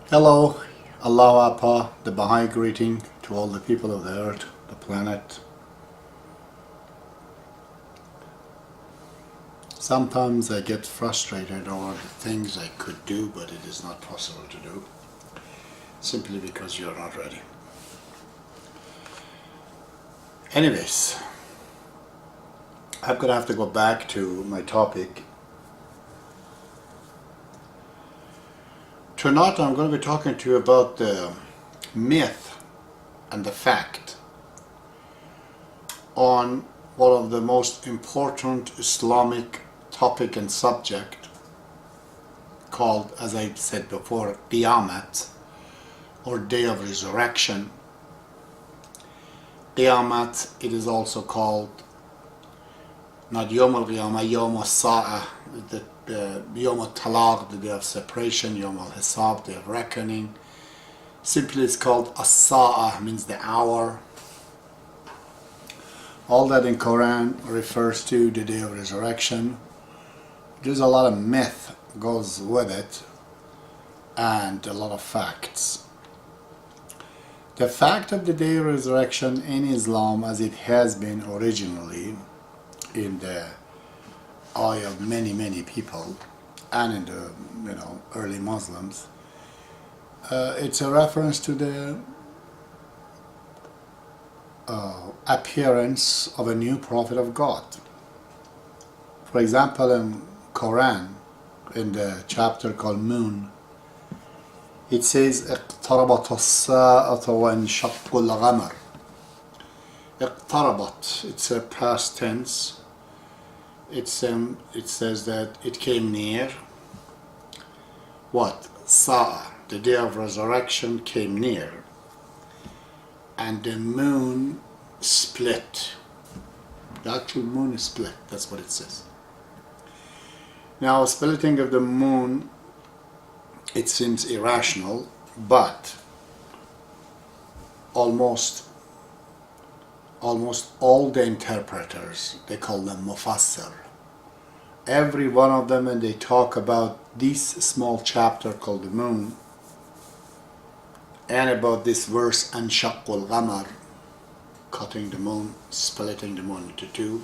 Hello, Allahu Akbar, the Baha'i greeting to all the people of the earth, the planet. Sometimes I get frustrated over the things I could do, but it is not possible to do, simply because you're not ready. Anyways, I'm gonna have to go back to my topic. Tonight I'm going to be talking to you about the myth and the fact on one of the most important Islamic topic and subject called, as I said before, Qiyamah, or Day of Resurrection. Qiyamah, it is also called not Yom al-Qiyamah, Yom al-Sa'ah, Yom al-Talaq, the day of separation, Yom al-Hisab, the day of reckoning. Simply it's called as-Sa'ah, means the hour. All that in Quran refers to the day of resurrection. There's a lot of myth goes with it and a lot of facts. The fact of the day of resurrection in Islam, as it has been originally in the eye of many people and in the early Muslims, it's a reference to the appearance of a new prophet of God. For example, in Quran, in the chapter called Moon, it says اقتربت الساعة وانشق القمر. اقتربت, it's a past tense. It says that it came near. What? Sa'a, the day of resurrection, came near. And the moon split. The actual moon is split, that's what it says. Now, splitting of the moon, it seems irrational, but almost all the interpreters, they call them mufassir. Every one of them, and they talk about this small chapter called the moon, and about this verse, Anshaqul Qamar, cutting the moon, splitting the moon into two.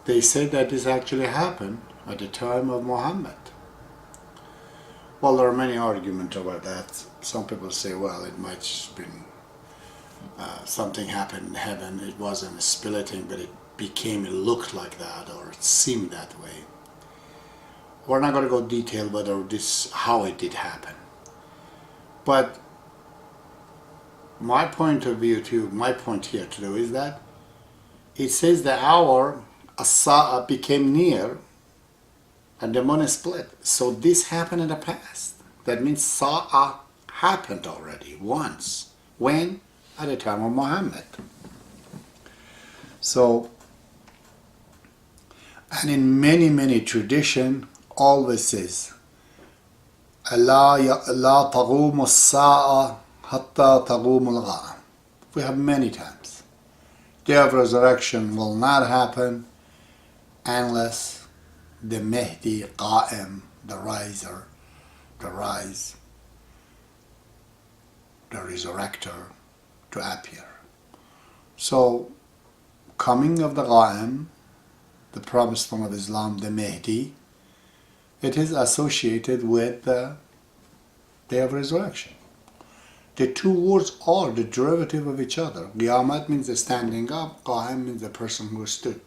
They say that this actually happened at the time of Muhammad. Well, there are many arguments about that. Some people say, well, it might have been something happened in heaven. It wasn't a splitting, but it looked like that, or it seemed that way. We're not going to go detail whether how it did happen. But my point here to do is that it says the hour, as-sa'a, became near, and the moon split. So this happened in the past. That means sa'a happened already once. When? At the time of Muhammad. So, and in many tradition always says, La taqum as-sa'a hatta taqum al-qa'am. We have many times. Day of resurrection will not happen unless the Mehdi Qa'im, the resurrector, to appear. So, coming of the Qa'im, the promised one of Islam, the Mehdi, it is associated with the day of resurrection. The two words are the derivative of each other. Qiyamah means the standing up, Qa'im means the person who stood.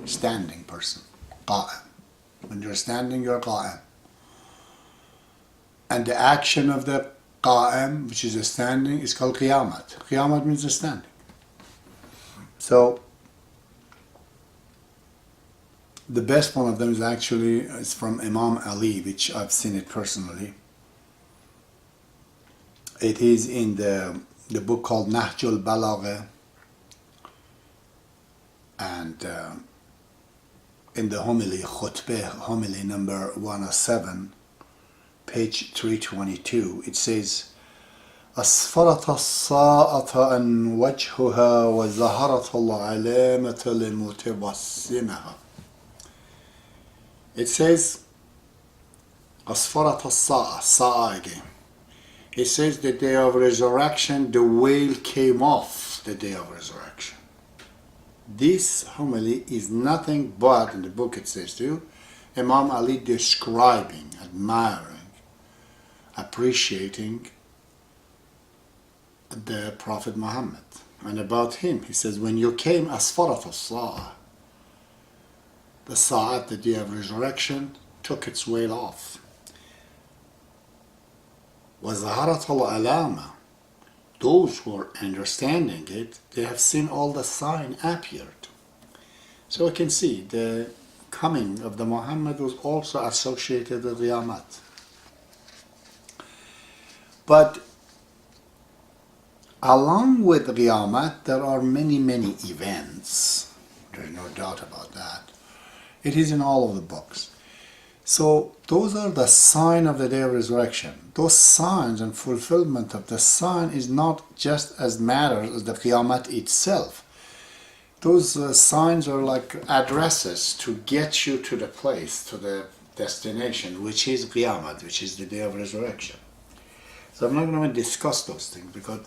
Standing person, Qa'im. When you're standing, you're Qa'im. And the action of the Qa'im, which is a standing, is called Qiyamah. Qiyamah means the standing. So, the best one of them is from Imam Ali, which I've seen it personally. It is in the book called Nahjul Balagha, and in the homily, khutbah, homily number 107, page 322, it says, أسفرت الساعة عن وجهها وظهرت العلامة لمتبسمها. It says, Asfarat as-sa'a, sa'a again. It says the day of resurrection, the veil came off the day of resurrection. This homily is nothing but, in the book it says too, Imam Ali describing, admiring, appreciating the Prophet Muhammad. And about him, he says, when you came asfarat as-sa'a, the sa'at, the day of resurrection, took its veil off. وَظَهَرَتْ الْعَلَامَةِ, those who are understanding it, they have seen all the sign appeared. So we can see the coming of the Muhammad was also associated with Qiyamah. But along with Qiyamah, there are many events. There's no doubt about that. It is in all of the books. So those are the sign of the day of resurrection. Those signs and fulfillment of the sign is not just as matters as the Qiyamah itself. Those signs are like addresses to get you to the place, to the destination, which is Qiyamah, which is the day of resurrection. So I'm not going to discuss those things because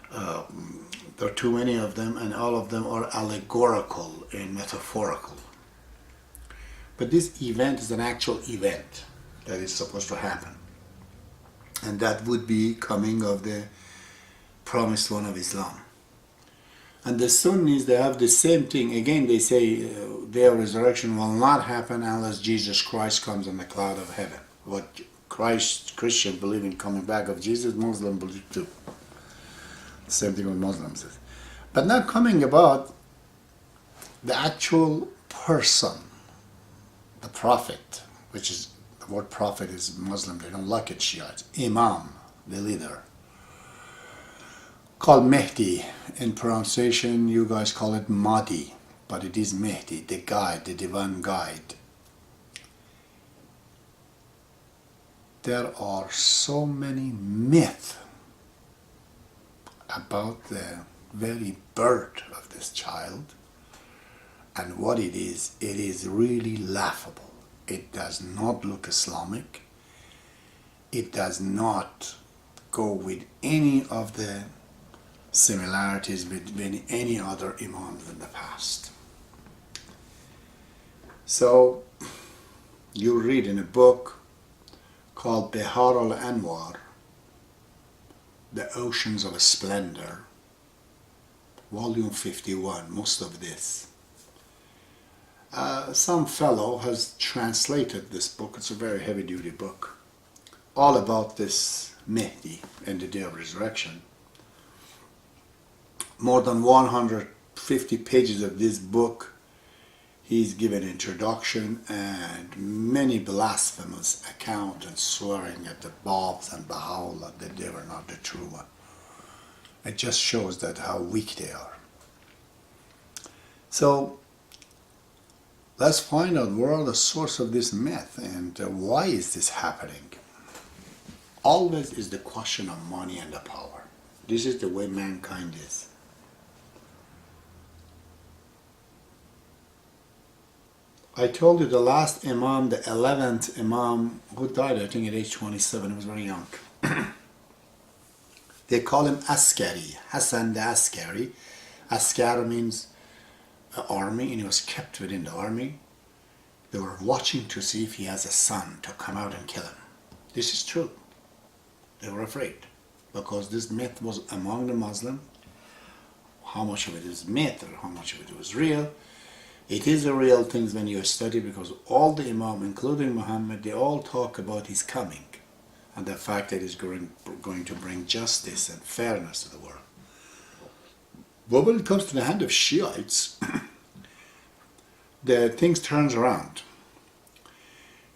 there are too many of them, and all of them are allegorical and metaphorical. But this event is an actual event that is supposed to happen. And that would be coming of the promised one of Islam. And the Sunnis, they have the same thing. Again, they say their resurrection will not happen unless Jesus Christ comes on the cloud of heaven. What Christians believe in coming back of Jesus, Muslims believe too. Same thing with Muslims. But not coming about the actual person, the prophet, which is, the word prophet is Muslim, they don't like it, Shiites. Imam, the leader. Called Mehdi. In pronunciation, you guys call it Mehdi, but it is Mehdi, the guide, the divine guide. There are so many myths about the very birth of this child. And what it is really laughable. It does not look Islamic. It does not go with any of the similarities between any other imams in the past. So, you read in a book called Bihar al-Anwar, The Oceans of Splendor, volume 51, most of this. Some fellow has translated this book. It's a very heavy-duty book, all about this Mehdi and the day of resurrection. More than 150 pages of this book, he's given introduction and many blasphemous account and swearing at the Babs and Baha'u'llah that they were not the true one. It just shows that how weak they are. So, let's find out where are the source of this myth and why is this happening. Always is the question of money and the power. This is the way mankind is. I told you the last Imam, the 11th Imam, who died I think at age 27, he was very young. They call him Askari, Hassan the Askari. Askar means army, and he was kept within the army. They were watching to see if he has a son to come out and kill him. This is true. They were afraid because this myth was among the Muslims. How much of it is myth or how much of it was real? It is a real thing when you study, because all the Imam, including Muhammad, they all talk about his coming and the fact that he's going to bring justice and fairness to the world. But when it comes to the hand of Shiites, the things turns around.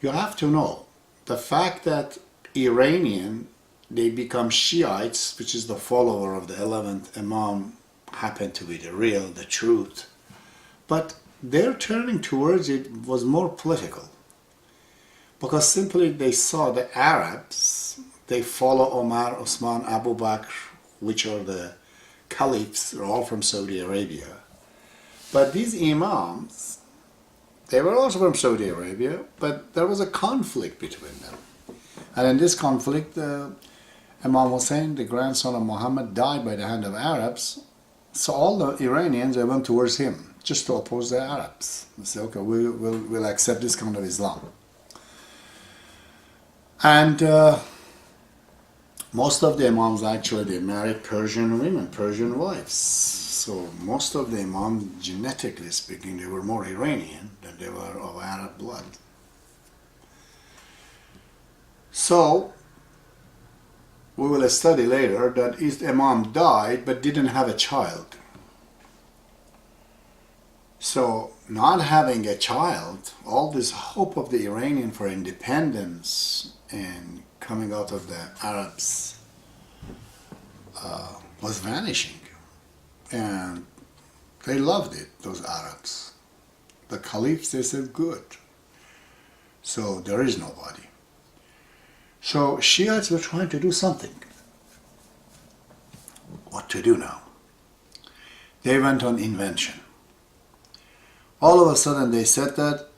You have to know the fact that Iranian, they become Shiites, which is the follower of the 11th Imam, happen to be the real, the truth. But their turning towards it was more political. Because simply they saw the Arabs, they follow Omar, Osman, Abu Bakr, which are the caliphs, they're all from Saudi Arabia. But these imams, They were also from Saudi Arabia, but there was a conflict between them. And in this conflict, Imam Hussein, the grandson of Muhammad, died by the hand of Arabs. So all the Iranians, they went towards him just to oppose the Arabs. They said, okay, we'll accept this kind of Islam. And most of the Imams actually, they married Persian women, Persian wives. So most of the Imams, genetically speaking, they were more Iranian than they were of Arab blood. So we will study later that each Imam died but didn't have a child. So not having a child, all this hope of the Iranian for independence and coming out of the Arabs was vanishing. And they loved it, those Arabs. The caliphs, they said, good. So there is nobody. So Shiites were trying to do something. What to do now? They went on invention. All of a sudden they said that,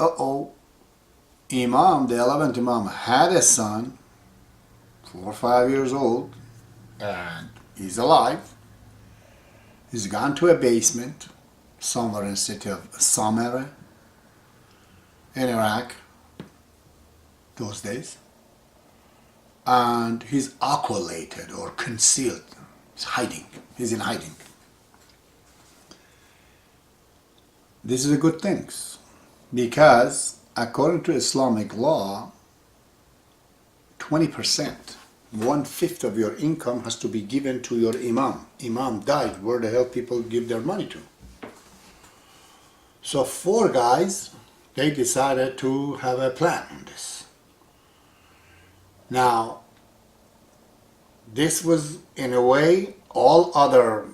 Imam, the 11th Imam, had a son, 4 or 5 years old, and he's alive. He's gone to a basement somewhere in the city of Samarra in Iraq those days. And he's aqualated or concealed. He's hiding. He's in hiding. This is a good thing because according to Islamic law, 20%, 1/5 of your income has to be given to your Imam. Imam died. Where the hell people give their money to? So 4 guys, they decided to have a plan on this. Now, this was in a way, all other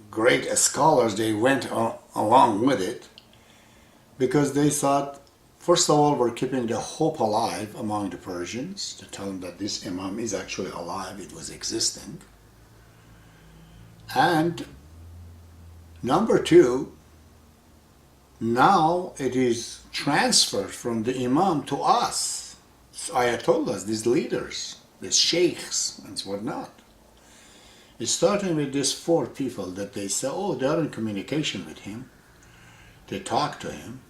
great scholars, they went along with it because they thought, first of all, we're keeping the hope alive among the Persians to tell them that this Imam is actually alive, it was existing. And number 2, now it is transferred from the Imam to us, Ayatollahs, these leaders, these sheikhs and whatnot. It's starting with these 4 people that they say, they're in communication with him. They talk to him.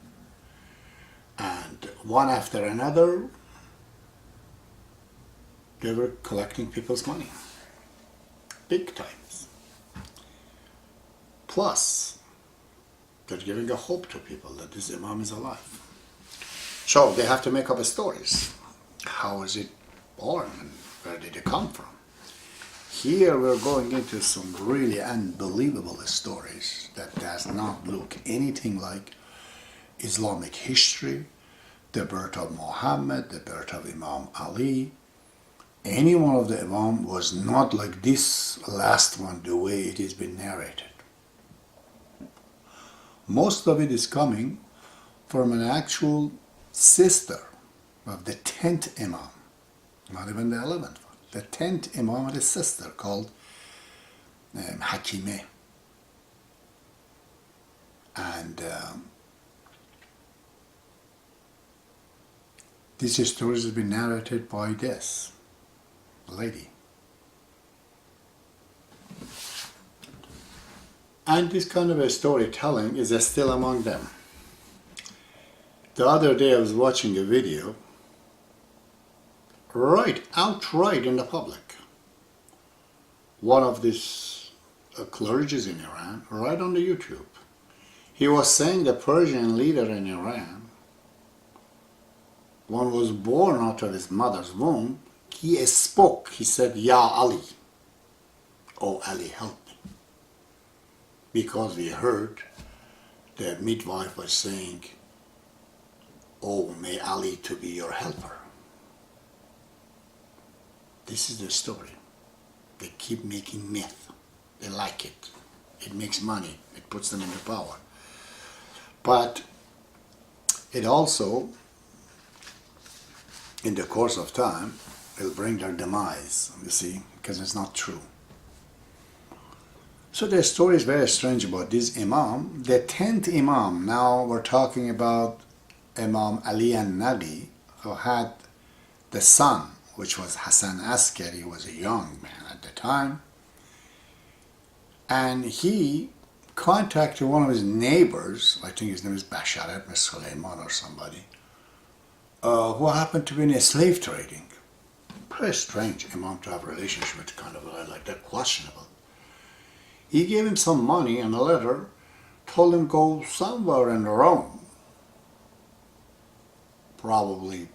And one after another, they were collecting people's money. Big times. Plus, they're giving a hope to people that this Imam is alive. So they have to make up stories. How is it born and where did it come from? Here we're going into some really unbelievable stories that does not look anything like Islamic history, the birth of Muhammad, the birth of Imam Ali. Any one of the Imam was not like this last one, the way it has been narrated. Most of it is coming from an actual sister of the 10th Imam, not even the 11th one. The 10th Imam had a sister called Hakimeh. And this story has been narrated by this lady. And this kind of a storytelling is still among them. The other day I was watching a video, outright in the public. One of these clergies in Iran, right on the YouTube. He was saying the Persian leader in Iran, one was born out of his mother's womb, he spoke, he said, Ya Ali, oh Ali, help me. Because we heard the midwife was saying, oh, may Ali to be your helper. This is the story. They keep making myth. They like it. It makes money. It puts them into power. But it also, in the course of time, will bring their demise, you see, because it's not true. So the story is very strange about this Imam. The 10th Imam, now we're talking about Imam Ali al-Naghi, who had the son, which was Hassan Askari. He was a young man at the time, and he contacted one of his neighbors, I think his name is Bashar ibn Sulaiman or somebody, who happened to be in a slave trading. Pretty strange Imam to have a relationship with kind of like that, questionable. He gave him some money and a letter, told him go somewhere in Rome. Probably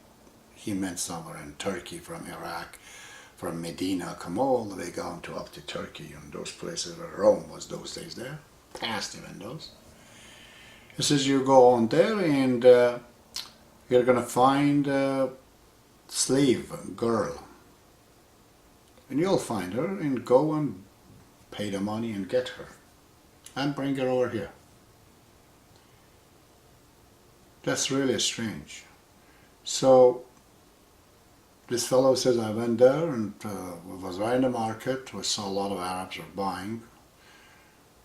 he meant somewhere in Turkey, from Iraq, from Medina, come all the way down to up to Turkey and those places where Rome was those days there, past even those. He says you go on there and you're going to find a slave girl. And you'll find her and go and pay the money and get her and bring her over here. That's really strange. So this fellow says, I went there and was right in the market. We saw a lot of Arabs were buying,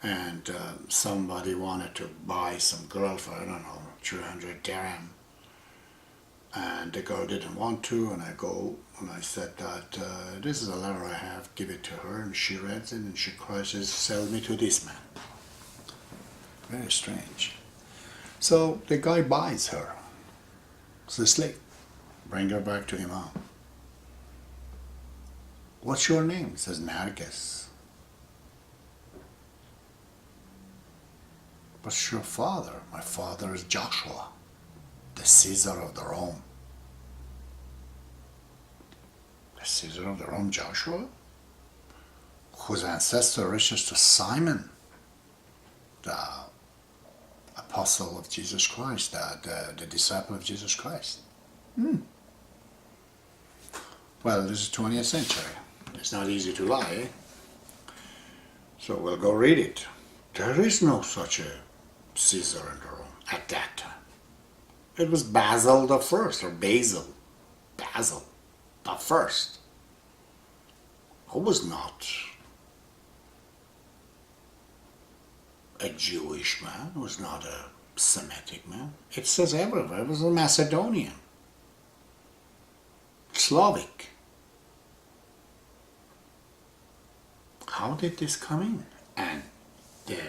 and somebody wanted to buy some girl for, I don't know, 200 dirham. And the girl didn't want to, and I go and I said that this is a letter I have, give it to her, and she reads it and she cries, says, sell me to this man. Very strange. So the guy buys her. It's a slave. Bring her back to Imam. What's your name? He says, Nargis. What's your father? My father is Joshua, the Caesar of the Rome. The Caesar of the Rome, Joshua? Whose ancestor reaches to Simon, the apostle of Jesus Christ, the disciple of Jesus Christ. Well, this is 20th century. It's not easy to lie, eh? So we'll go read it. There is no such a Caesar in the Rome at that time. It was Basil the First, or Basil the First, who was not a Jewish man, was not a Semitic man. It says everywhere. It was a Macedonian, Slavic. How did this come in? And the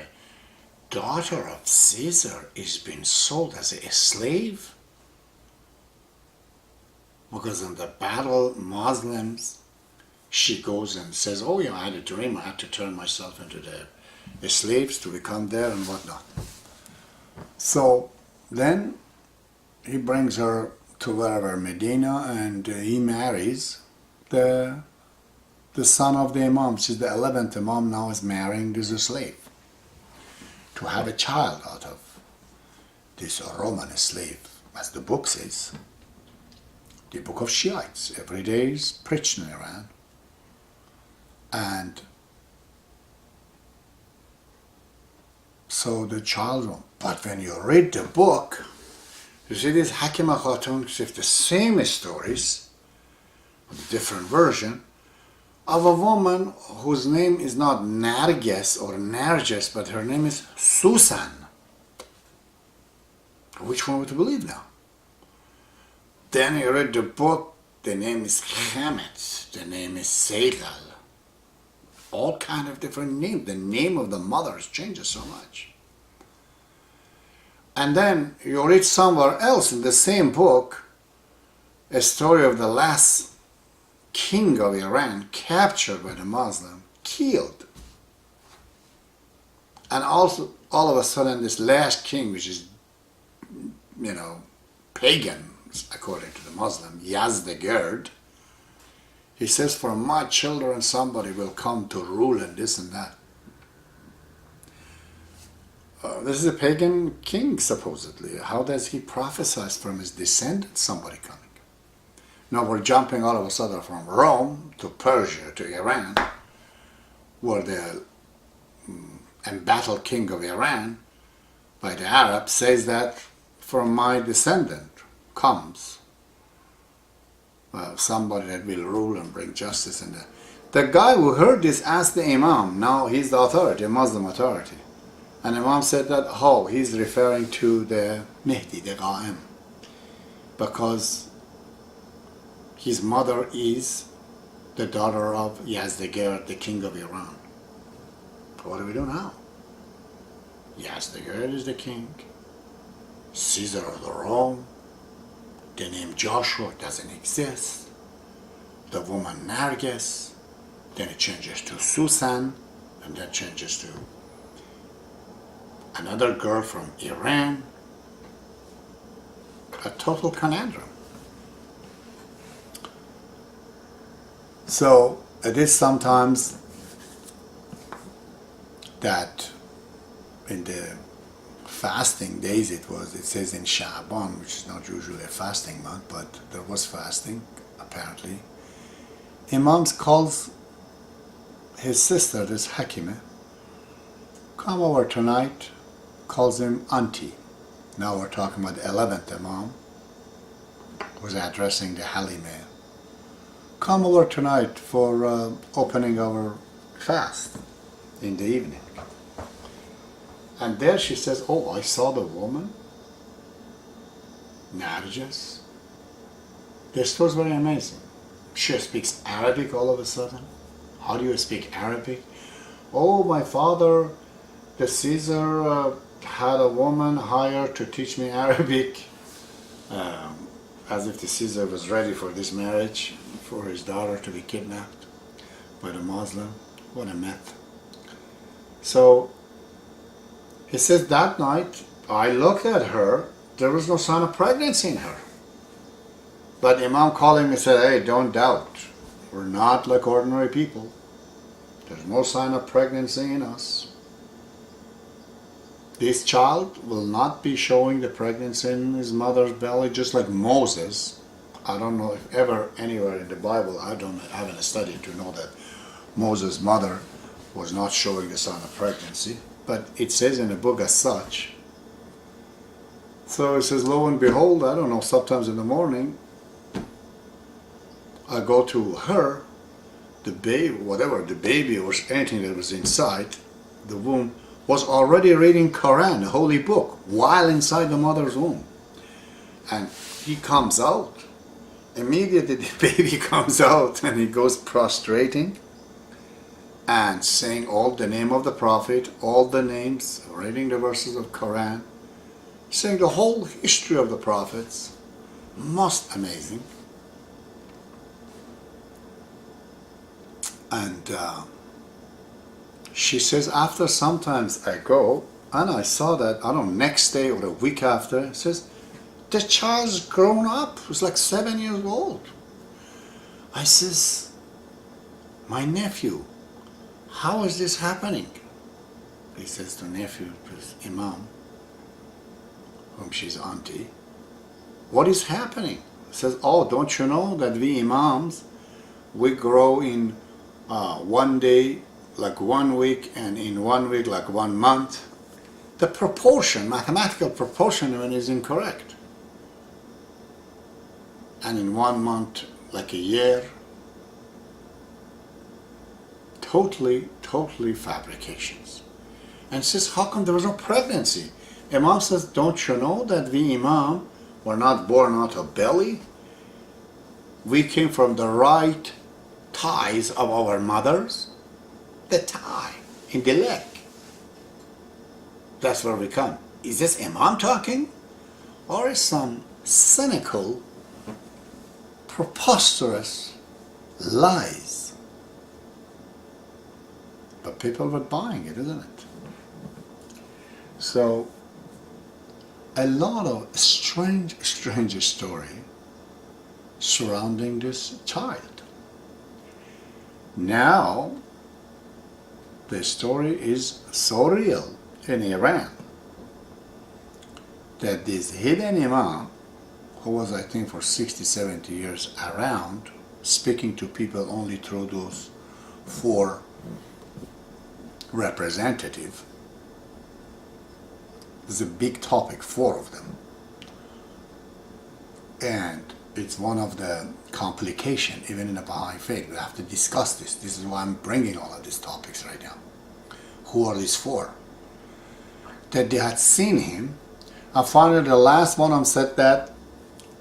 daughter of Caesar is being sold as a slave? Because in the battle, Muslims, she goes and says, oh yeah, I had a dream, I had to turn myself into the slaves to become there and whatnot. So then he brings her to wherever, Medina, and he marries the son of the Imam. She's the 11th Imam, now is marrying this slave to have a child out of this Roman slave, as the book says. The book of Shiites, every day is preached in Iran. And so the child, but when you read the book, you see this Hakima Khatun, if the same stories, with a different version, of a woman whose name is not Nargis or Nargis, but her name is Susan. Which one would you believe now? Then you read the book, the name is Hamet, the name is Seigal. All kind of different names. The name of the mothers changes so much. And then you read somewhere else in the same book a story of the last king of Iran captured by the Muslim, killed. And also all of a sudden this last king, which is, pagan, according to the Muslim, Yazdegerd, he says, for my children somebody will come to rule and this and that. This is a pagan king, supposedly. How does he prophesy from his descendants somebody coming? Now we're jumping all of a sudden from Rome to Persia to Iran, where the embattled king of Iran by the Arabs says that from my descendant comes somebody that will rule and bring justice. And the guy who heard this asked the Imam, now he's the authority, a Muslim authority. And the Imam said that, he's referring to the Mehdi, the Qa'im. because his mother is the daughter of Yazdegerd, the king of Iran. What do we do now? Yazdegerd is the king, Caesar of the Rome, the name Joshua doesn't exist, the woman Nargis, then it changes to Susan, and then changes to another girl from Iran. A total conundrum. So it is sometimes that in the fasting days it says in Sha'ban, which is not usually a fasting month, but there was fasting apparently. Imam calls his sister, this Hakimah, come over tonight, calls him auntie. Now we're talking about the 11th Imam, who's addressing the Halimah. Come over tonight for opening our fast in the evening. And there she says, oh, I saw the woman, Nargis. This was very amazing. She speaks Arabic all of a sudden. How do you speak Arabic? Oh, my father, the Caesar, had a woman hired to teach me Arabic. As if the Caesar was ready for this marriage, for his daughter to be kidnapped by the Muslim. What a myth. So, he says that night, I looked at her, there was no sign of pregnancy in her. But Imam called him and said, hey, don't doubt. We're not like ordinary people. There's no sign of pregnancy in us. This child will not be showing the pregnancy in his mother's belly, just like Moses. I don't know if ever anywhere in the Bible, I haven't studied to know that Moses' mother was not showing the sign of pregnancy, but it says in the book as such. So it says, lo and behold, I don't know, sometimes in the morning, I go to her, the baby, whatever, the baby or anything that was inside the womb, was already reading Quran, a holy book, while inside the mother's womb. And he comes out. Immediately the baby comes out and he goes prostrating and saying all the name of the Prophet, all the names, reading the verses of Quran, saying the whole history of the Prophets. Most amazing. And she says, after sometimes I go, and I saw that, I don't know, next day or a week after, says, the child's grown up. It was like 7 years old. I says, my nephew, how is this happening? He says to nephew, to Imam, whom she's auntie, what is happening? He says, oh, don't you know that we Imams, we grow in one day, like 1 week, and in 1 week, like 1 month. The proportion, mathematical proportion even is incorrect. And in 1 month, like a year. Totally fabrications. And says, how come there was no pregnancy? Imam says, don't you know that we Imam were not born out of belly? We came from the right thighs of our mothers. The thigh, in the leg. That's where we come. Is this Imam talking? Or is some cynical, preposterous lies? But people were buying it, isn't it? So, a lot of strange story surrounding this child. Now, the story is so real in Iran that this hidden Imam, who was I think for 60, 70 years around, speaking to people only through those 4 representatives, is a big topic, 4 of them. And it's one of the complications, even in the Baha'i faith. We have to discuss this. This is why I'm bringing all of these topics right now. Who are these 4? That they had seen him. And finally the last one of them said that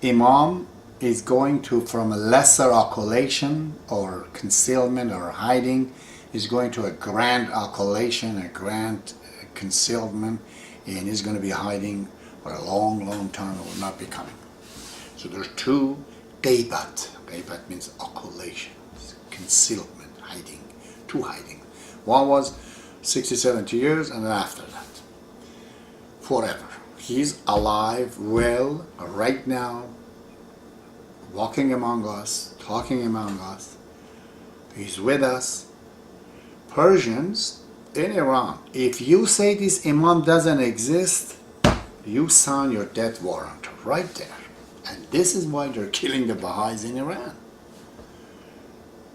Imam is going to, from a lesser occultation or concealment or hiding, is going to a grand occultation, a grand concealment, and is going to be hiding for a long, long time and will not be coming. So there's two gaybat. Gaybat means occultation, concealment, hiding, two hiding. One was 60, 70 years, and then after that, forever. He's alive, well, right now, walking among us, talking among us. He's with us. Persians in Iran, if you say this Imam doesn't exist, you sign your death warrant right there. And this is why they're killing the Baha'is in Iran.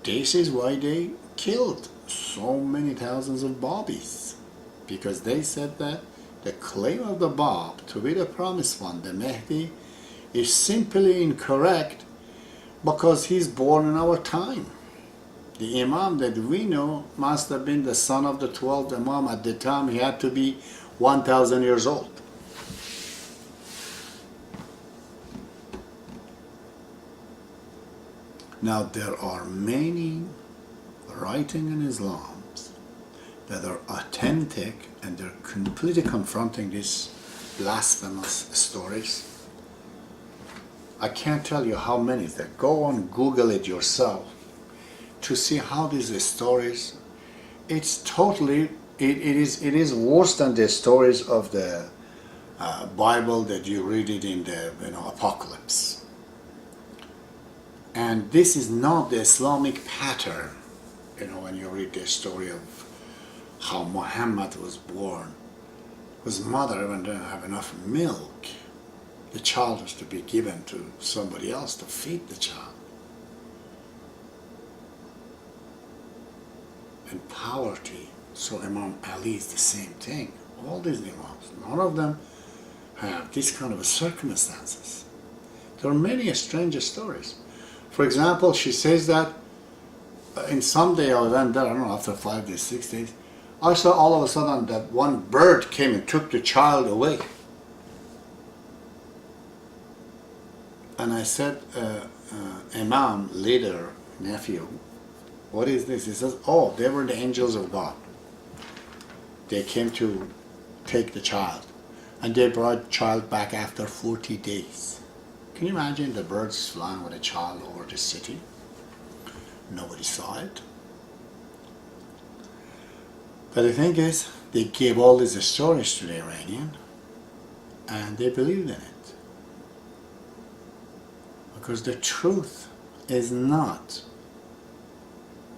This is why they killed so many thousands of Babis, because they said that the claim of the Bab to be the promised one, the Mehdi, is simply incorrect because he's born in our time. The Imam that we know must have been the son of the 12th Imam. At the time he had to be 1,000 years old. Now there are many writing in Islam that are authentic, and they're completely confronting these blasphemous stories. I can't tell you how many. That go on, Google it yourself to see how these stories. It's totally. It is worse than the stories of the Bible that you read it in the Apocalypse. And this is not the Islamic pattern. When you read the story of how Muhammad was born, his mother even didn't have enough milk. The child was to be given to somebody else to feed the child. And poverty. So Imam Ali is the same thing. All these Imams, none of them have this kind of circumstances. There are many strange stories. For example, she says that in some day I went there, I don't know, after 5 days, 6 days, I saw all of a sudden that one bird came and took the child away. And I said, Imam, leader, nephew, what is this? He says, oh, they were the angels of God. They came to take the child. And they brought the child back after 40 days. Can you imagine the birds flying with a child over the city? Nobody saw it. But the thing is, they gave all these stories to the Iranian, and they believed in it. Because the truth is not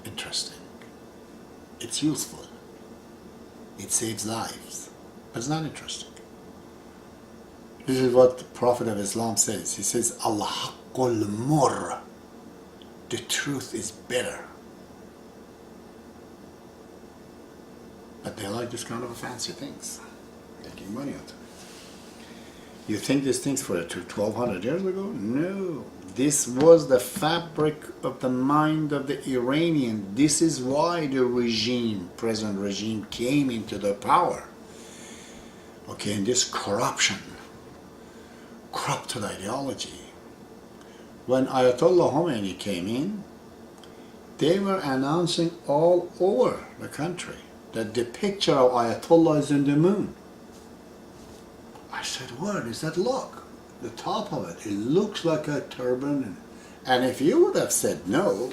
interesting. It's useful. It saves lives. But it's not interesting. This is what the Prophet of Islam says. He says, Al-Haqqul Murr. The truth is bitter. But they like this kind of fancy things. Making money out of it. You think these things for 1,200 years ago? No. This was the fabric of the mind of the Iranian. This is why the regime, present regime, came into the power. Okay, and this corruption, corrupted ideology. When Ayatollah Khomeini came in, they were announcing all over the country that the picture of Ayatollah is in the moon. I said, what is that? Look, the top of it, it looks like a turban. And if you would have said no,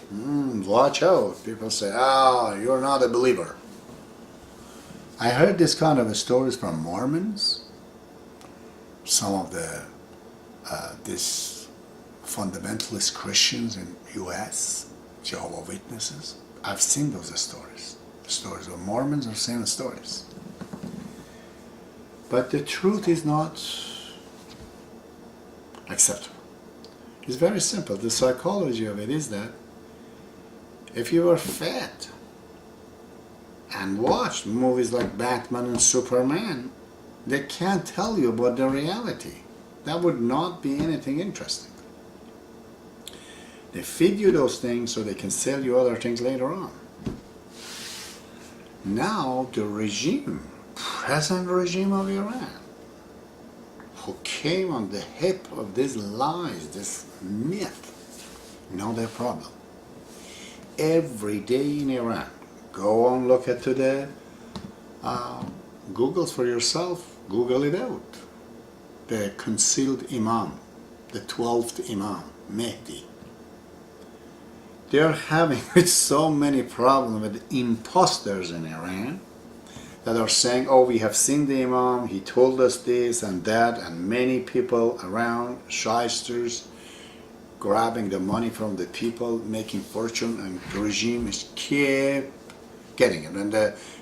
watch out. People say, you're not a believer. I heard this kind of stories from Mormons, some of the this fundamentalist Christians in U.S., Jehovah's Witnesses. I've seen those stories. The stories of Mormons are same stories. But the truth is not acceptable. It's very simple. The psychology of it is that if you are fed and watched movies like Batman and Superman, they can't tell you about the reality. That would not be anything interesting. They feed you those things so they can sell you other things later on. Now the regime, present regime of Iran, who came on the hip of these lies, this myth, know their problem. Every day in Iran, go on, look at today, Googles for yourself, Google it out. The concealed Imam, the 12th Imam, Mehdi. They're having so many problems with imposters in Iran that are saying, oh, we have seen the Imam, he told us this and that, and many people around, shysters, grabbing the money from the people, making fortune, and the regime is kept getting it. And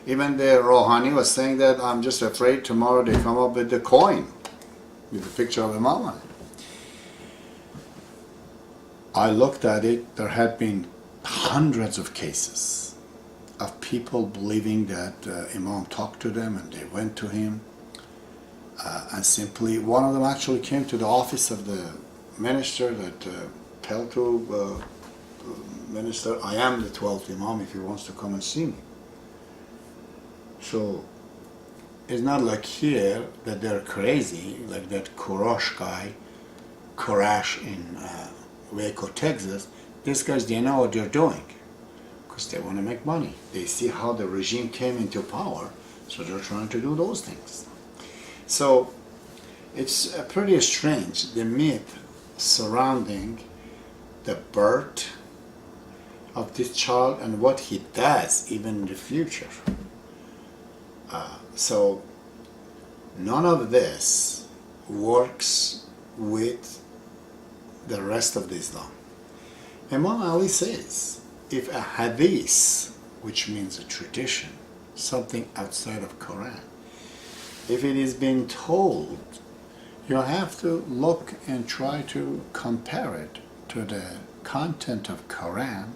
even the Rouhani was saying that I'm just afraid tomorrow they come up with the coin with the picture of Imam on it. I looked at it, there had been hundreds of cases of people believing that Imam talked to them and they went to him, and simply, one of them actually came to the office of the minister that tell to minister, I am the 12th Imam if he wants to come and see me. So it's not like here that they're crazy, like that Koresh guy, Koresh in Waco, Texas. These guys, they know what they're doing because they want to make money. They see how the regime came into power, so they're trying to do those things. So it's pretty strange, the myth surrounding the birth of this child and what he does even in the future. So none of this works with the rest of the Islam. Imam Ali says, if a hadith, which means a tradition, something outside of Quran, if it is being told, you have to look and try to compare it to the content of Quran,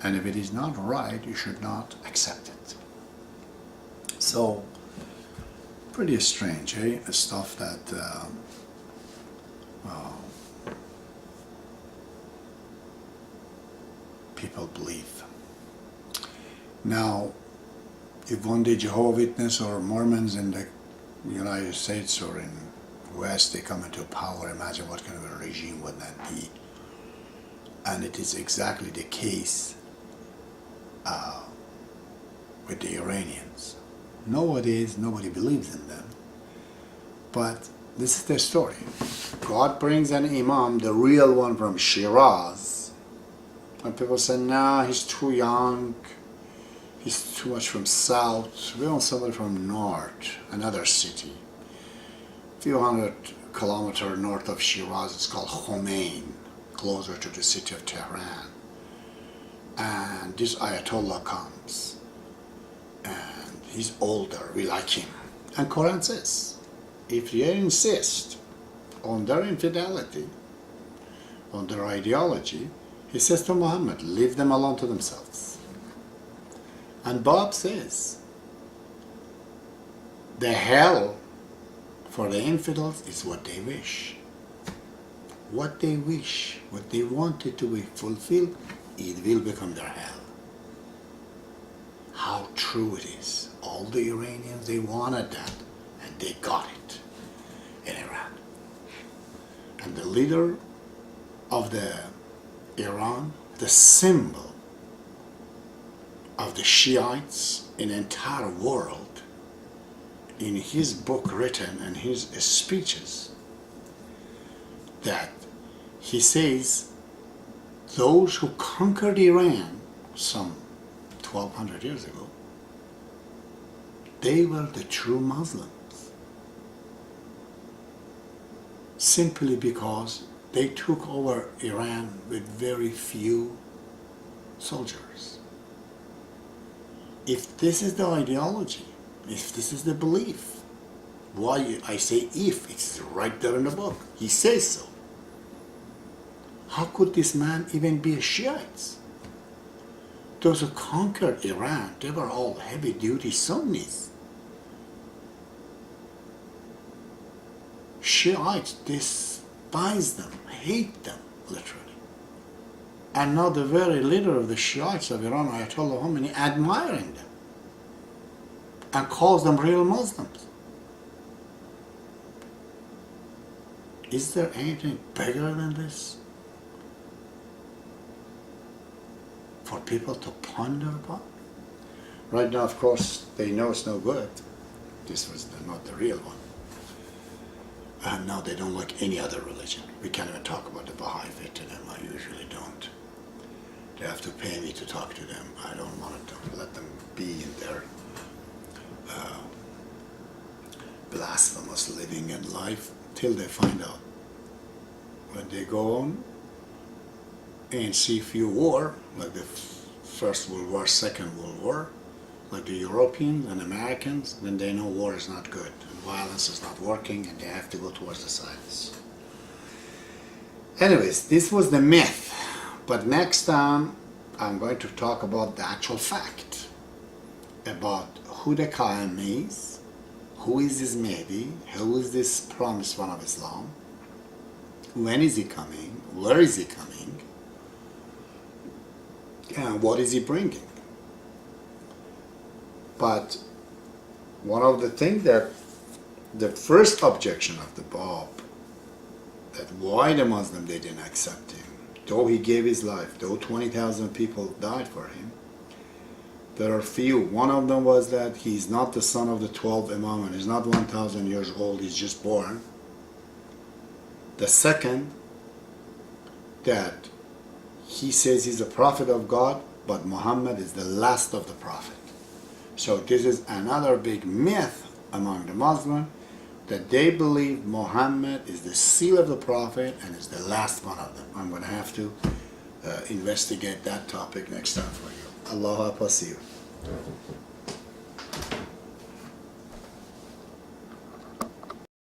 and if it is not right, you should not accept it. So, pretty strange, eh? Stuff that people believe. Now, if one day Jehovah's Witnesses or Mormons in the United States or in West, they come into power, imagine what kind of a regime would that be. And it is exactly the case with the Iranians. Nowadays, nobody believes in them. But this is their story. God brings an Imam, the real one from Shiraz, and people say, nah, he's too young, he's too much from south. We want somebody from north, another city. A few hundred kilometers north of Shiraz, it's called Khomein, closer to the city of Tehran. And this Ayatollah comes, and he's older, we like him. And Quran says, if you insist on their infidelity, on their ideology, he says to Muhammad, leave them alone to themselves. And Bob says, the hell for the infidels is what they wish. What they wish, what they wanted to be fulfilled, it will become their hell. How true it is. All the Iranians, they wanted that, and they got it in Iran. And the leader of the Iran, the symbol of the Shiites in the entire world, in his book written and his speeches, that he says those who conquered Iran some 1200 years ago, they were the true Muslims, simply because they took over Iran with very few soldiers. If this is the ideology, if this is the belief, why I say if, it's right there in the book, he says so. How could this man even be a Shiite? Those who conquered Iran, they were all heavy-duty Sunnis. Shiites despise them, hate them, literally. And now the very leader of the Shiites of Iran, Ayatollah Khomeini, admiring them and calls them real Muslims. Is there anything bigger than this for people to ponder upon? Right now, of course, they know it's no good. This was not the real one. And now they don't like any other religion. We can't even talk about the Baha'i faith to them. I usually don't. They have to pay me to talk to them. I don't want to let them be in their blasphemous living and life till they find out. When they go on and see few war, like the First World War, Second World War, like the Europeans and Americans, then they know war is not good and violence is not working and they have to go towards the science. Anyways, this was the myth, but next time I'm going to talk about the actual fact about who the Qaim is, who is this Mehdi, who is this promised one of Islam, when is he coming, where is he coming, and what is he bringing. But one of the things that the first objection of the Bab, that why the Muslim they didn't accept him, though he gave his life, though 20,000 people died for him, there are few. One of them was that he's not the son of the 12 Imam and he's not 1,000 years old, he's just born. The second, that he says he's a prophet of God, but Muhammad is the last of the prophet. So this is another big myth among the Muslims, that they believe Muhammad is the seal of the prophet and is the last one of them. I'm going to have to investigate that topic next time for you. Allah Hafiz you.